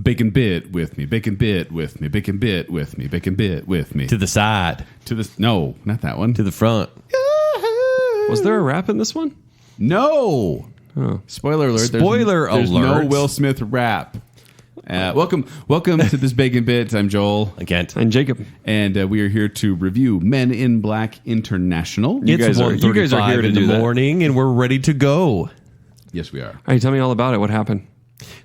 BaconBit with me, BaconBit with me, BaconBit with me, BaconBit with me. To the side. No, not that one. To the front. Was there a rap in this one? No. Oh. Spoiler alert. Spoiler there's alert. no Will Smith rap. Welcome to this BaconBit. I'm Joel. Again. And Jacob. And we are here to review Men in Black International. You guys are here to in do the that. morning, and we're ready to go. Yes, we are. All right, tell me all about it. What happened?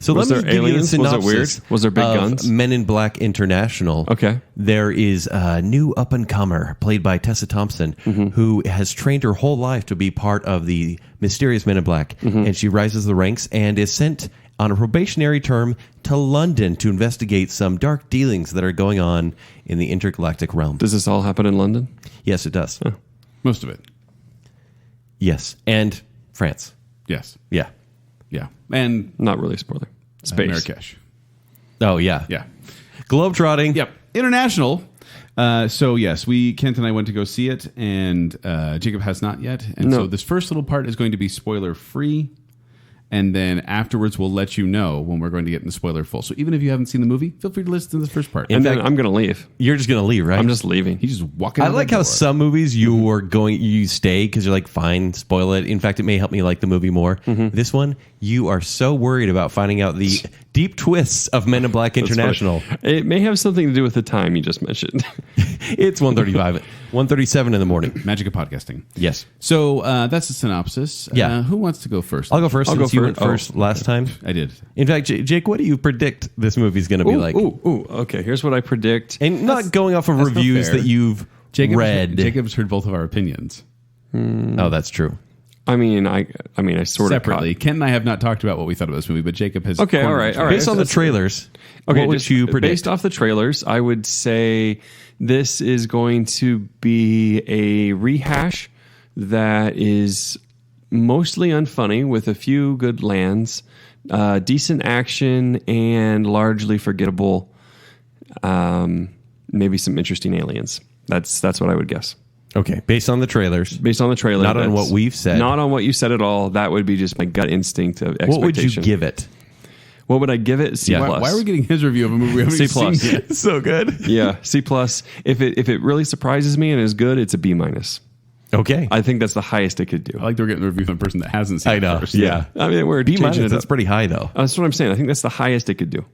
So Was let me there give you the aliens? Was it synopsis. weird? Was there big of guns? Men in Black International. Okay. There is a new up-and-comer played by Tessa Thompson who has trained her whole life to be part of the mysterious Men in Black. And she rises the ranks and is sent on a probationary term to London to investigate some dark dealings that are going on in the intergalactic realm. Does this all happen in London? Yes, it does. Most of it. Yes. And France. Yes. Yeah. Yeah. And Not really a spoiler. Space. Marrakesh. Oh, yeah. Yeah. Globetrotting. Yep. International. So, yes, Kent and I went to go see it, and Jacob has not yet. And so this first little part is going to be spoiler-free. And then afterwards, we'll let you know when we're going to get into spoiler full. So even if you haven't seen the movie, feel free to listen to this first part. And then I'm going to leave. You're just going to leave, right? I'm just leaving. He's just walking. I out like the how door. some movies you stay because you're like, fine, spoil it. In fact, it may help me like the movie more. This one, you are so worried about finding out the deep twists of Men in Black International. It may have something to do with the time you just mentioned. It's 1:35, 1:37 in the morning. Magic of podcasting. Yes. So that's the synopsis. Yeah. Who wants to go first? I'll go first I'll since go you went first. first last time. I did. In fact, Jake, what do you predict this movie's going to be like? Okay, here's what I predict. And not going off of that's not reviews fair. that you've read. Jacob's heard both of our opinions Oh, that's true. I mean, I sort of separately. Kent and I have not talked about what we thought of this movie, but Jacob has. Okay, all right. Based on the trailers, what would you predict? Based off the trailers, I would say this is going to be a rehash that is mostly unfunny with a few good lands, decent action, and largely forgettable. Maybe some interesting aliens. That's what I would guess. Okay, based on the trailers. Based on the trailer. Not on what we've said. Not on what you said at all. That would be just my gut instinct of expectation. What would you give it? What would I give it? C+. Why are we getting his review of a movie we haven't C+. even seen yet? So good. Yeah, C+. If it really surprises me and is good, it's a B-. Okay. I think that's the highest it could do. I like that we're getting a review from a person that hasn't seen I know. it first. Yeah. I mean, we're B-. changing it That's up. pretty high, though. That's what I'm saying. I think that's the highest it could do.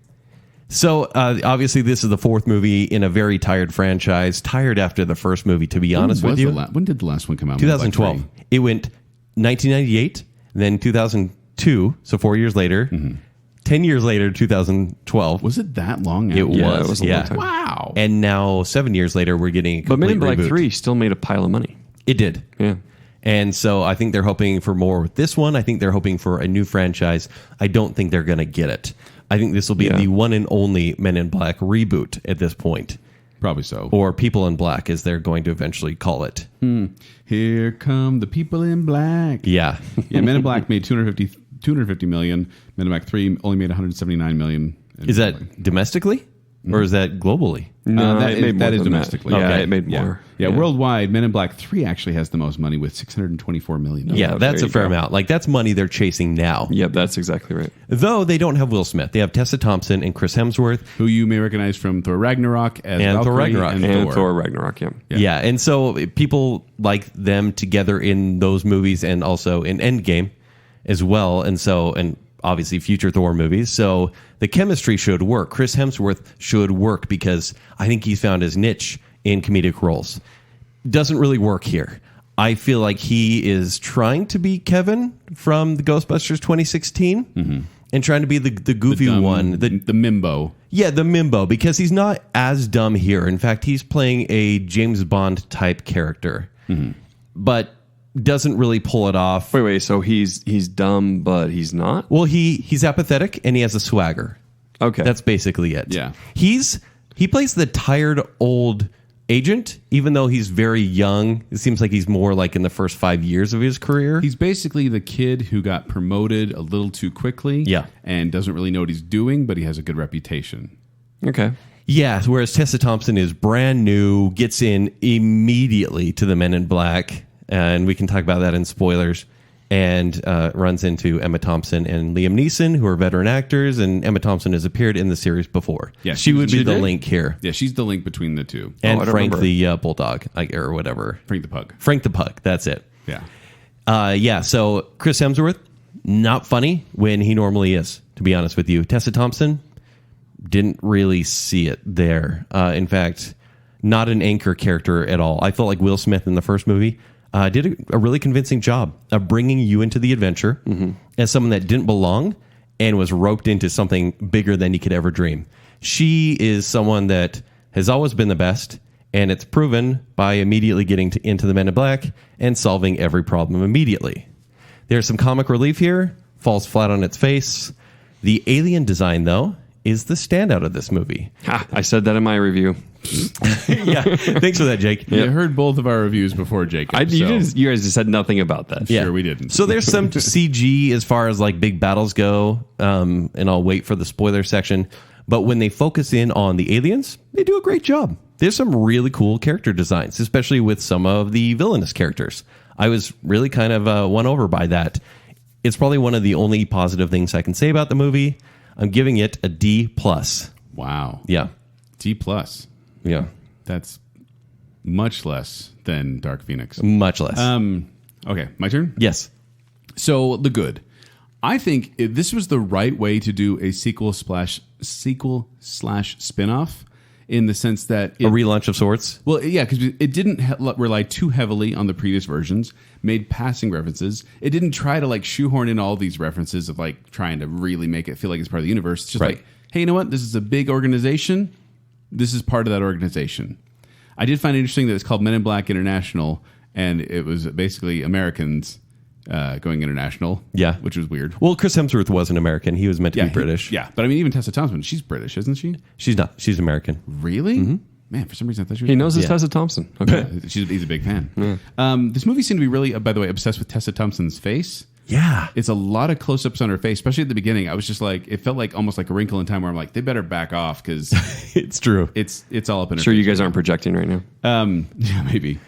So, obviously, this is the fourth movie in a very tired franchise. Tired after the first movie, to be honest with you. When did the last one come out? 2012. It went 1998, then 2002, so 4 years later. 10 years later, 2012. Was it that long? Out? It Yeah, was, it was a long time. Wow. And now, 7 years later, we're getting a But Men complete in Black reboot. 3 still made a pile of money. It did. Yeah. And so I think they're hoping for more with this one. I think they're hoping for a new franchise. I don't think they're going to get it. I think this will be the one and only Men in Black reboot at this point. Probably so. Or People in Black, as they're going to eventually call it. Here come the people in black. Yeah. Yeah, Men in Black made 250 million. Men in Black 3 only made 179 million. Is that domestically? Or is that globally? No, that it made more is than domestically. that. Yeah, Okay. it made Yeah. more. Yeah, worldwide, Men in Black 3 actually has the most money with 624 million. Yeah, Oh, that's there a you fair go. amount. Like, that's money they're chasing now. Yep, that's exactly right. Though they don't have Will Smith. They have Tessa Thompson and Chris Hemsworth. Who you may recognize from Thor Ragnarok as And Thor Valkyrie Ragnarok. And Thor Ragnarok, yeah. Yeah. And so people like them together in those movies and also in Endgame as well. And obviously future Thor movies. So the chemistry should work. Chris Hemsworth should work because I think he's found his niche in comedic roles. Doesn't really work here. I feel like he is trying to be Kevin from the Ghostbusters 2016 and trying to be the goofy one. The Mimbo. Yeah, the Mimbo, because he's not as dumb here. In fact, he's playing a James Bond type character, but doesn't really pull it off. Wait. So he's dumb, but he's not? Well, he's apathetic and he has a swagger. Okay. That's basically it. Yeah. He plays the tired old agent, even though he's very young. It seems like he's more like in the first 5 years of his career. He's basically the kid who got promoted a little too quickly. Yeah. And doesn't really know what he's doing, but he has a good reputation. Okay. Yeah, whereas Tessa Thompson is brand new, gets in immediately to the Men in Black, and we can talk about that in spoilers. and runs into Emma Thompson and Liam Neeson, who are veteran actors, and Emma Thompson has appeared in the series before. Yeah, she would be the link here. Yeah, she's the link between the two. And Frank the bulldog, or whatever. Frank the pug. Frank the pug, that's it. Yeah. So Chris Hemsworth, not funny when he normally is, to be honest with you. Tessa Thompson, didn't really see it there. In fact, not an anchor character at all. I felt like Will Smith in the first movie did a really convincing job of bringing you into the adventure as someone that didn't belong and was roped into something bigger than you could ever dream. She is someone that has always been the best, and it's proven by immediately getting into the Men in Black and solving every problem immediately. There's some comic relief here, falls flat on its face. The alien design, though, is the standout of this movie. I said that in my review. Yeah, thanks for that, Jake. You heard both of our reviews before, Jacob. You guys just said nothing about that. Yeah. Sure, we didn't. So there's some CG as far as like big battles go, and I'll wait for the spoiler section. But when they focus in on the aliens, they do a great job. There's some really cool character designs, especially with some of the villainous characters. I was really kind of won over by that. It's probably one of the only positive things I can say about the movie. I'm giving it a D+. Wow. Yeah. D+. Yeah. That's much less than Dark Phoenix. Much less. Okay, my turn? Yes. So, The Good. I think this was the right way to do a sequel/spin-off in the sense that... A relaunch of sorts? Well, yeah, because it didn't rely too heavily on the previous versions, made passing references. It didn't try to like shoehorn in all these references of like trying to really make it feel like it's part of the universe. It's just like, hey, you know what? This is a big organization. This is part of that organization. I did find it interesting that it's called Men in Black International, and it was basically Americans going international. Yeah. Which was weird. Well, Chris Hemsworth was an American. He was meant to be British. But I mean, even Tessa Thompson, she's British, isn't she? She's not. She's American. Really? Mm-hmm. Man, for some reason I thought she was... He knows it's Tessa Thompson. Okay. He's a big fan. Yeah. This movie seemed to be really, by the way, obsessed with Tessa Thompson's face. Yeah. It's a lot of close-ups on her face, especially at the beginning. I was just like, it felt like almost like A Wrinkle in Time where I'm like, they better back off because... It's true. It's all up in her Sure, face. you guys aren't projecting right now. Yeah, maybe.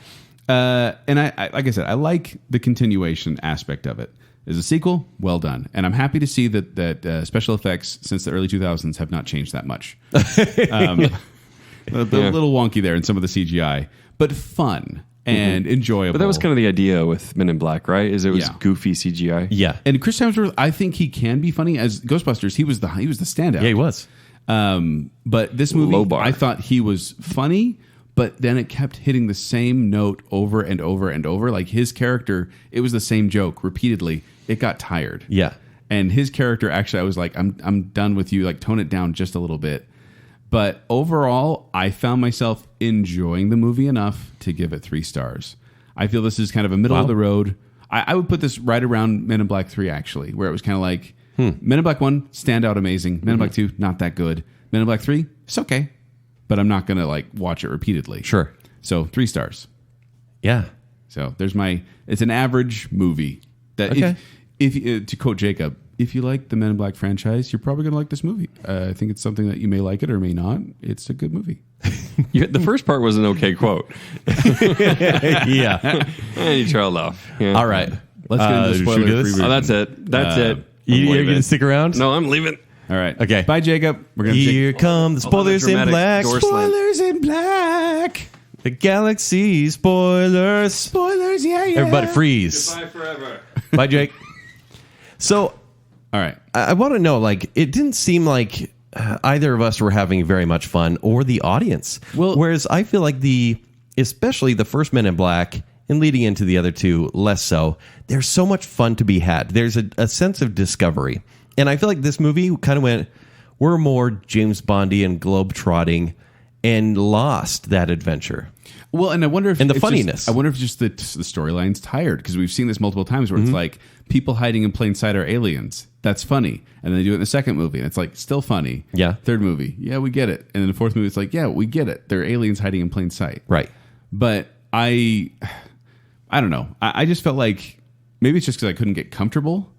And I like I said, I like the continuation aspect of it. As a sequel, well done. And I'm happy to see that special effects since the early 2000s have not changed that much. A little wonky there in some of the CGI, but fun and enjoyable. But that was kind of the idea with Men in Black, right? Is it was goofy CGI. Yeah. And Chris Hemsworth, I think he can be funny. As Ghostbusters, he was the standout. Yeah, he was. But this movie, Low bar. I thought he was funny, but then it kept hitting the same note over and over and over. Like his character, it was the same joke repeatedly. It got tired. Yeah. And his character, actually, I was like, I'm done with you. Like, tone it down just a little bit. But overall, I found myself enjoying the movie enough to give it 3 stars. I feel this is kind of a middle of the road. I would put this right around Men in Black 3, actually, where it was kind of like Men in Black 1, standout amazing. Men in Black 2, not that good. Men in Black 3, it's okay. But I'm not going to like watch it repeatedly. Sure. So 3 stars. Yeah. So there's it's an average movie. That if to quote Jacob, if you like the Men in Black franchise, you're probably going to like this movie. I think it's something that you may like it or may not. It's a good movie. The first part was an okay quote. Yeah. And you trailed off. Yeah. All right. Let's get into the spoiler free version. Oh, that's it. That's it. You're going to stick around? No, I'm leaving. All right. Okay. Bye, Jacob. We're gonna Here come the spoilers in black. Spoilers in black. The galaxy spoilers. Spoilers, yeah. Everybody freeze. Goodbye forever. Bye, Jake. So, all right. I want to know, like, it didn't seem like either of us were having very much fun, or the audience. Well, whereas I feel like especially the first Men in Black and leading into the other two, less so. There's so much fun to be had. There's a sense of discovery. And I feel like this movie kind of went, we're more James Bondy and globe-trotting and lost that adventure. Well, and I wonder if... And the funniness. I wonder if just the storyline's tired, because we've seen this multiple times where it's like, people hiding in plain sight are aliens. That's funny. And then they do it in the second movie, and it's like, still funny. Yeah. Third movie, yeah, we get it. And then the fourth movie, it's like, yeah, we get it. They're aliens hiding in plain sight. Right. But I don't know. I just felt like, maybe it's just because I couldn't get comfortable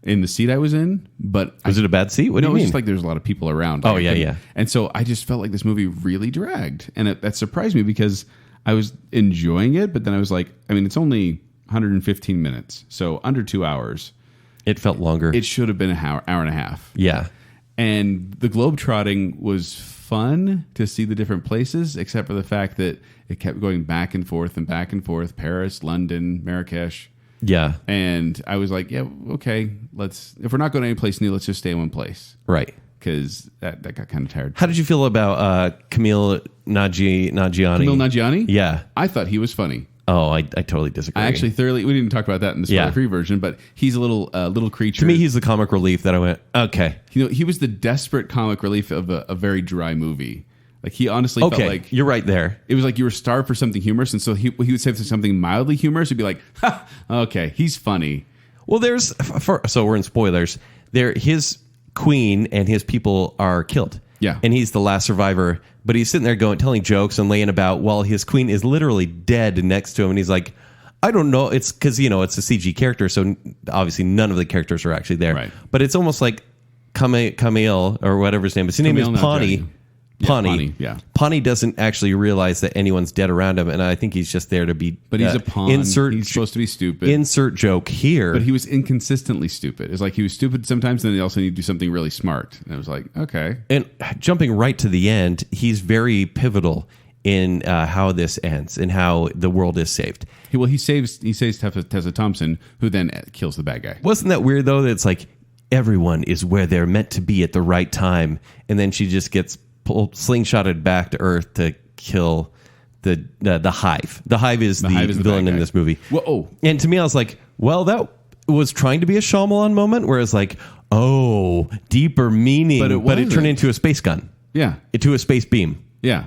in the seat I was in, but... Was it a bad seat? What do you mean? It's just like there's a lot of people around. Oh, yeah. And so I just felt like this movie really dragged. And that surprised me because I was enjoying it, but then I was like, I mean, it's only 115 minutes, so under 2 hours. It felt longer. It should have been an hour and a half. Yeah. And the globetrotting was fun to see the different places, except for the fact that it kept going back and forth and back and forth. Paris, London, Marrakesh. Yeah. And I was like, yeah, okay, if we're not going to any place new, let's just stay in one place. Right. Because that got kind of tired. How did you feel about Camille Nanjiani? Camille Nanjiani? Yeah. I thought he was funny. Oh, I totally disagree. I actually we didn't talk about that in the spoiler-free version, but he's a little creature. To me, he's the comic relief that I went, okay. He was the desperate comic relief of a very dry movie. Like, he honestly felt like... You're right there. It was like you were starved for something humorous, and so he would say something mildly humorous, he'd be like, ha, okay, he's funny. Well, so we're in spoilers. His queen and his people are killed. Yeah. And he's the last survivor, but he's sitting there telling jokes and laying about while his queen is literally dead next to him, and he's like, I don't know. It's because, it's a CG character, so obviously none of the characters are actually there. Right. But it's almost like Camille, or whatever his name is. His name is Pawnee. Pawnee. Yeah. Pawnee doesn't actually realize that anyone's dead around him, and I think he's just there to be... But he's a pawn. He's supposed to be stupid. Insert joke here. But he was inconsistently stupid. It's like he was stupid sometimes, and then he also needed to do something really smart. And I was like, okay. And jumping right to the end, he's very pivotal in how this ends and how the world is saved. He saves Tessa Thompson, who then kills the bad guy. Wasn't that weird, though, that it's like everyone is where they're meant to be at the right time, and then she just gets slingshotted back to Earth to kill the Hive. The Hive is the villain in this movie. Whoa. And to me, I was like, well, that was trying to be a Shyamalan moment, where it's like, oh, deeper meaning, but it turned into a space gun. Yeah. To a space beam. Yeah.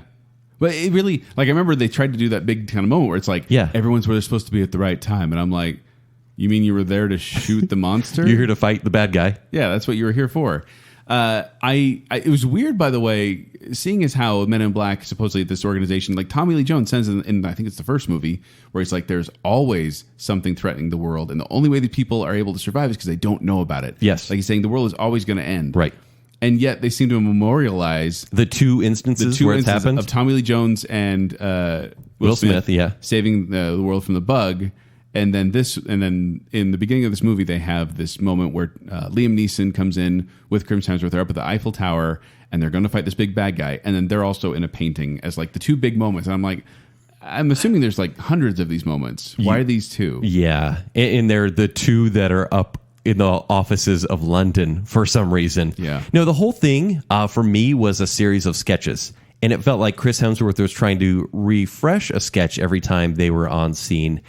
But it really, like, I remember they tried to do that big kind of moment where it's like, everyone's where they're supposed to be at the right time. And I'm like, you mean you were there to shoot the monster? You're here to fight the bad guy. Yeah, that's what you were here for. It was weird, by the way, seeing as how Men in Black, supposedly at this organization, like Tommy Lee Jones says in I think it's the first movie, where it's like there's always something threatening the world, and the only way that people are able to survive is because they don't know about it. Yes. Like he's saying the world is always going to end. Right. And yet they seem to memorialize the two instances where it's happened of Tommy Lee Jones and Will Smith, saving the world from the bug. And then in the beginning of this movie, they have this moment where Liam Neeson comes in with Chris Hemsworth. They're up at the Eiffel Tower, and they're going to fight this big bad guy. And then they're also in a painting as like the two big moments. And I'm like, I'm assuming there's like hundreds of these moments. Why are these two? Yeah, and they're the two that are up in the offices of London for some reason. Yeah. No, the whole thing for me was a series of sketches. And it felt like Chris Hemsworth was trying to refresh a sketch every time they were on scene.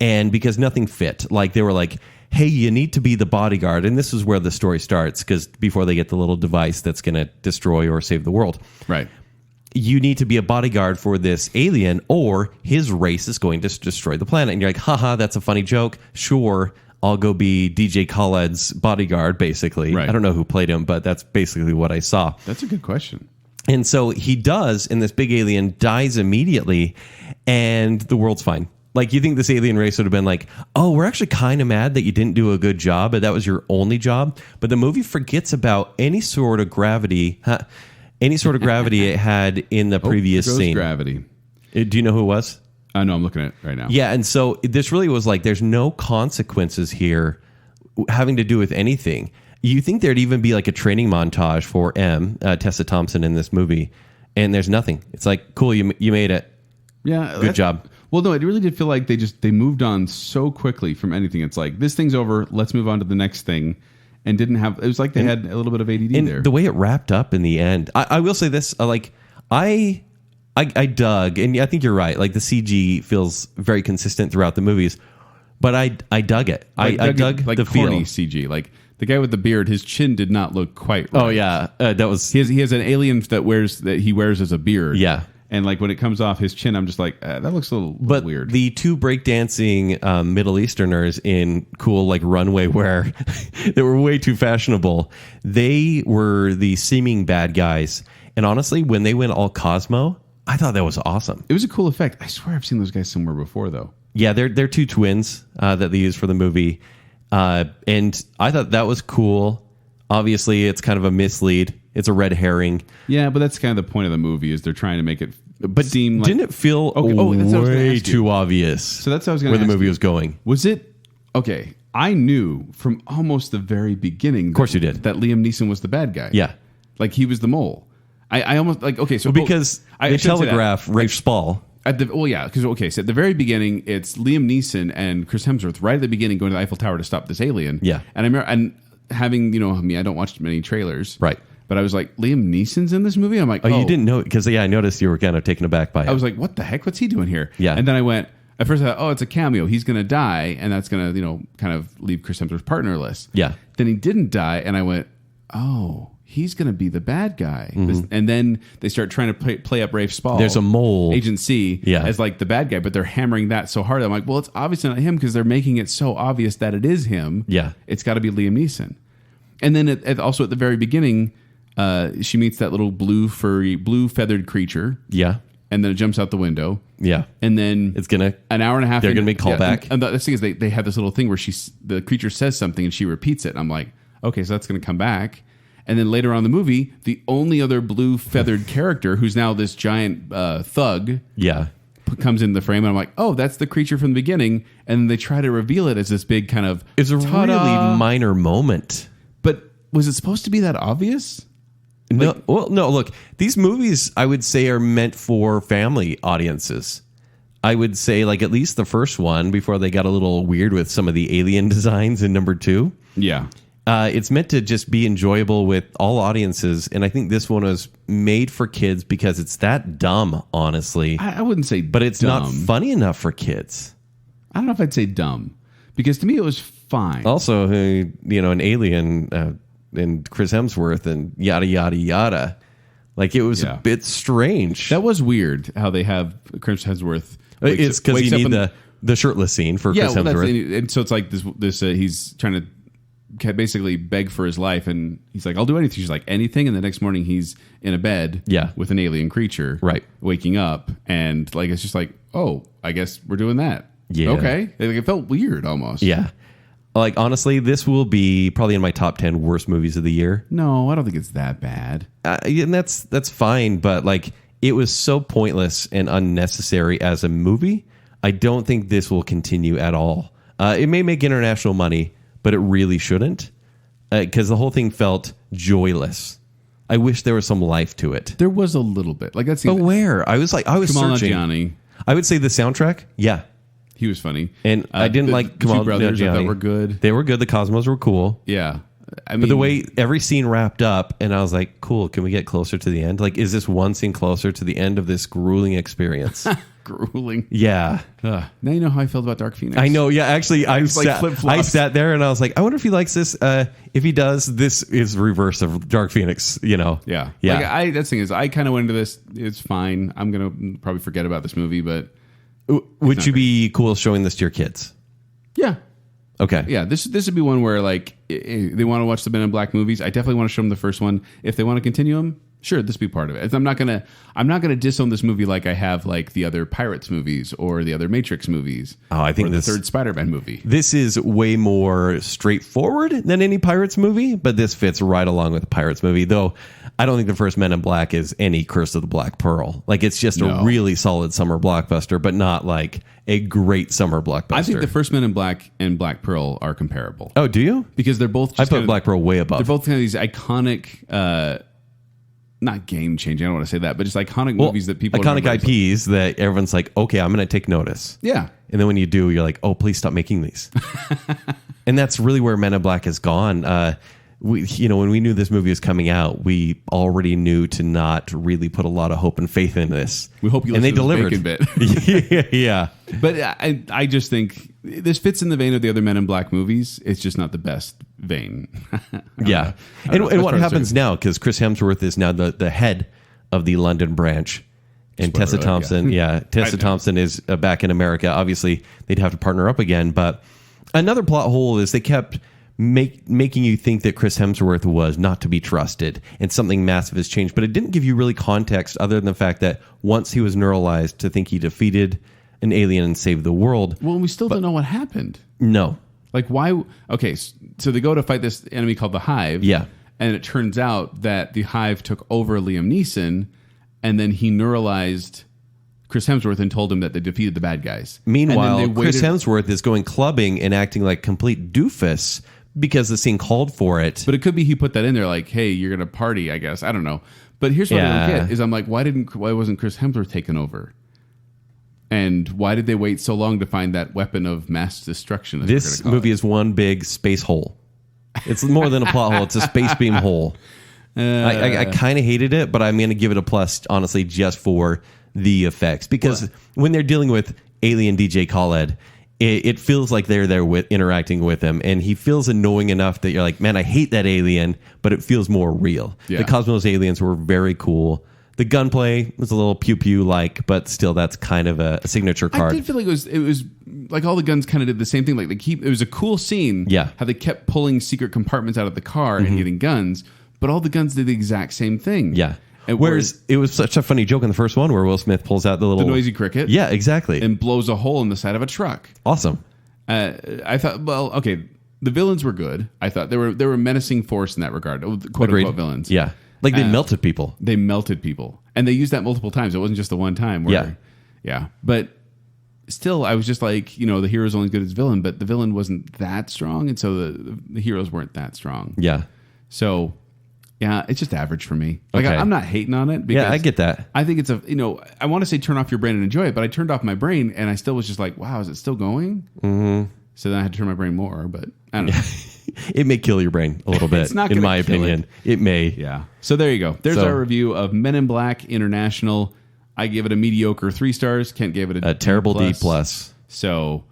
And because nothing fit, like they were like, hey, you need to be the bodyguard. And this is where the story starts, because before they get the little device that's going to destroy or save the world. Right. You need to be a bodyguard for this alien, or his race is going to destroy the planet. And you're like, haha, that's a funny joke. Sure, I'll go be DJ Khaled's bodyguard, basically. Right. I don't know who played him, but that's basically what I saw. That's a good question. And so he does, and this big alien dies immediately, and the world's fine. Like, you think this alien race would have been like, oh, we're actually kind of mad that you didn't do a good job, but that was your only job. But the movie forgets about any sort of gravity, it had in the previous scene. Gravity. Do you know who it was? I know, I'm looking at it right now. Yeah, and so this really was like, there's no consequences here having to do with anything. You think there'd even be like a training montage for Tessa Thompson in this movie, and there's nothing. It's like, cool, you made it. Yeah, good job. Well, no, it really did feel like they moved on so quickly from anything. It's like, this thing's over, let's move on to the next thing, and didn't have. It was like they had a little bit of ADD and there. The way it wrapped up in the end, I will say this: I dug, and I think you're right. Like, the CG feels very consistent throughout the movies, but I dug it. I dug like the corny feel. CG. Like the guy with the beard, his chin did not look quite right. Oh yeah, that was. He has an alien that he wears as a beard. Yeah. And like when it comes off his chin, I'm just like, that looks a little weird. The two breakdancing Middle Easterners in cool like runway wear that were way too fashionable, they were the seeming bad guys. And honestly, when they went all Cosmo, I thought that was awesome. It was a cool effect. I swear I've seen those guys somewhere before, though. Yeah, they're two twins that they used for the movie. And I thought that was cool. Obviously, it's kind of a mislead. It's a red herring. Yeah, but that's kind of the point of the movie, is they're trying to make it But seem like... didn't it feel that's what I was gonna way ask you. too obvious? So that's what I was going where to the movie was going. Was it... Okay, I knew from almost the very beginning... Of course you did. That Liam Neeson was the bad guy. Yeah. Like, he was the mole. I almost... Like, okay, so... Because they telegraph Rafe Spall. So at the very beginning, it's Liam Neeson and Chris Hemsworth right at the beginning going to the Eiffel Tower to stop this alien. Yeah. And I remember... And having, I don't watch many trailers. Right. But I was like, Liam Neeson's in this movie? I'm like, oh. You didn't know it? Because, I noticed you were kind of taken aback by it. I was like, what the heck? What's he doing here? Yeah. And then I went... At first I thought, it's a cameo. He's going to die, and that's going to, kind of leave Chris Hemsworth partnerless. Yeah. Then he didn't die, and I went, oh, he's going to be the bad guy. And then they start trying to play up Rafe Spall. There's a mole. Agent C as like the bad guy, but they're hammering that so hard. I'm like, well, it's obviously not him because they're making it so obvious that it is him. Yeah. It's got to be Liam Neeson. And then also at the very beginning, she meets that little blue feathered creature. Yeah. And then it jumps out the window. Yeah. And then it's going to... An hour and a half... They're going to make callback. And the thing is, they have this little thing where the creature says something and she repeats it. And I'm like, okay, so that's going to come back. And then later on in the movie, the only other blue feathered character, who's now this giant thug... Yeah. Comes in the frame. And I'm like, oh, that's the creature from the beginning. And then they try to reveal it as this big kind of... It's a really minor moment. But was it supposed to be that obvious? No, look, these movies, I would say, are meant for family audiences. I would say, like, at least the first one, before they got a little weird with some of the alien designs in number 2. Yeah. It's meant to just be enjoyable with all audiences, and I think this one was made for kids because it's that dumb, honestly. I wouldn't say but it's dumb. Not funny enough for kids. I don't know if I'd say dumb, because to me it was fine. Also, an alien... and Chris Hemsworth and yada, yada, yada. Like, it was a bit strange. That was weird how they have Chris Hemsworth. It's because you need the shirtless scene for Chris Hemsworth. And so it's like this he's trying to basically beg for his life. And he's like, I'll do anything. She's like, anything. And the next morning he's in a bed with an alien creature. Right. Waking up. And like, it's just like, oh, I guess we're doing that. Yeah. Okay. Like, it felt weird almost. Yeah. Like, honestly, this will be probably in my top 10 worst movies of the year. No, I don't think it's that bad. And that's fine, but like, it was so pointless and unnecessary as a movie. I don't think this will continue at all. It may make international money, but it really shouldn't, because the whole thing felt joyless. I wish there was some life to it. There was a little bit. Like, that's but where? I was searching. Johnny. I would say the soundtrack. Yeah. He was funny. And I didn't like the two brothers that were good. They were good. The Cosmos were cool. Yeah. I mean, but the way every scene wrapped up, and I was like, cool, can we get closer to the end? Like, is this one scene closer to the end of this grueling experience? Grueling. Yeah. Now you know how I felt about Dark Phoenix. I know. Yeah, actually, I sat there and I was like, I wonder if he likes this. If he does, this is reverse of Dark Phoenix, Yeah. Yeah. Like, that's the thing is, I kind of went into this, it's fine. I'm going to probably forget about this movie, but... Would you be cool showing this to your kids? Yeah. Okay. Yeah, this would be one where, like, they want to watch the Men in Black movies. I definitely want to show them the first one. If they want to continue them, sure, this be part of it. I'm not gonna disown this movie like I have like the other Pirates movies or the other Matrix movies. Oh, I think the third Spider-Man movie. This is way more straightforward than any Pirates movie, but this fits right along with the Pirates movie. Though I don't think the first Men in Black is any Curse of the Black Pearl. Like, it's just a really solid summer blockbuster, but not like a great summer blockbuster. I think the first Men in Black and Black Pearl are comparable. Oh, do you? Because they're both. I put Black Pearl way above. They're both kind of these iconic. Not game changing. I don't want to say that, but just iconic movies that people iconic IPs that everyone's like, okay, I'm going to take notice. Yeah, and then when you do, you're like, oh, please stop making these. And that's really where Men in Black has gone. When we knew this movie was coming out, we already knew to not really put a lot of hope and faith in this. We hope you and they delivered. BaconBit. Yeah. But I just think this fits in the vein of the other Men in Black movies. It's just not the best vein. Yeah. And what happens now? Because Chris Hemsworth is now the head of the London branch. And Spoiler Tessa Thompson, Tessa Thompson is back in America. Obviously, they'd have to partner up again. But another plot hole is they kept making you think that Chris Hemsworth was not to be trusted and something massive has changed. But it didn't give you really context other than the fact that once he was neuralized to think he defeated an alien and saved the world. Well, we still don't know what happened. No. Like, why? Okay, so they go to fight this enemy called the Hive. Yeah. And it turns out that the Hive took over Liam Neeson, and then he neuralized Chris Hemsworth and told him that they defeated the bad guys. Meanwhile, Chris Hemsworth is going clubbing and acting like complete doofus because the scene called for it. But it could be he put that in there like, hey, you're going to party, I guess. I don't know. But here's what I don't get is I'm like, why wasn't Chris Hemsworth taken over? And why did they wait so long to find that weapon of mass destruction? This movie is one big space hole. It's more than a plot hole. It's a space beam hole. I kind of hated it, but I'm going to give it a plus, honestly, just for the effects. Because when they're dealing with alien DJ Khaled, it feels like they're there interacting with him. And he feels annoying enough that you're like, man, I hate that alien, but it feels more real. Yeah. The Cosmos aliens were very cool. The gunplay was a little pew-pew-like, but still, that's kind of a signature card. I did feel like it was like all the guns kind of did the same thing. Like it was a cool scene. Yeah. How they kept pulling secret compartments out of the car and getting guns, but all the guns did the exact same thing. Yeah. Whereas it was such a funny joke in the first one where Will Smith pulls out the noisy cricket. Yeah, exactly. And blows a hole in the side of a truck. Awesome. I thought, well, okay, the villains were good. I thought they were a menacing force in that regard. Quote-unquote villains. Yeah. Like they melted people. They melted people. And they used that multiple times. It wasn't just the one time. Yeah. But still, I was just like, the hero's only as good as villain, but the villain wasn't that strong. And so the heroes weren't that strong. Yeah. So, yeah, it's just average for me. Like, I'm not hating on it. Yeah, I get that. I think it's I want to say turn off your brain and enjoy it, but I turned off my brain and I still was just like, wow, is it still going? Mm-hmm. So then I had to turn my brain more, but I don't know. It may kill your brain a little bit, it's not in my opinion. It may. Yeah. So there you go. There's our review of Men in Black International. I gave it a mediocre 3 stars. Kent gave it a terrible D+. So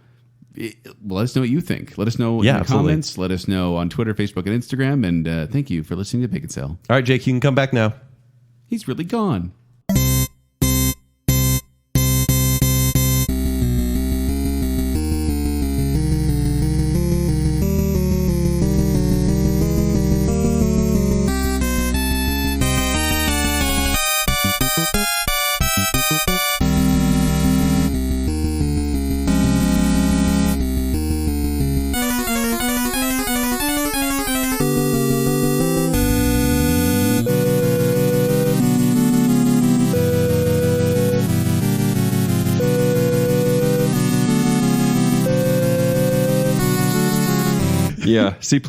let us know what you think. Let us know in the comments. Let us know on Twitter, Facebook, and Instagram. And thank you for listening to Baconsale. All right, Jake, you can come back now. He's really gone. Yeah, C+.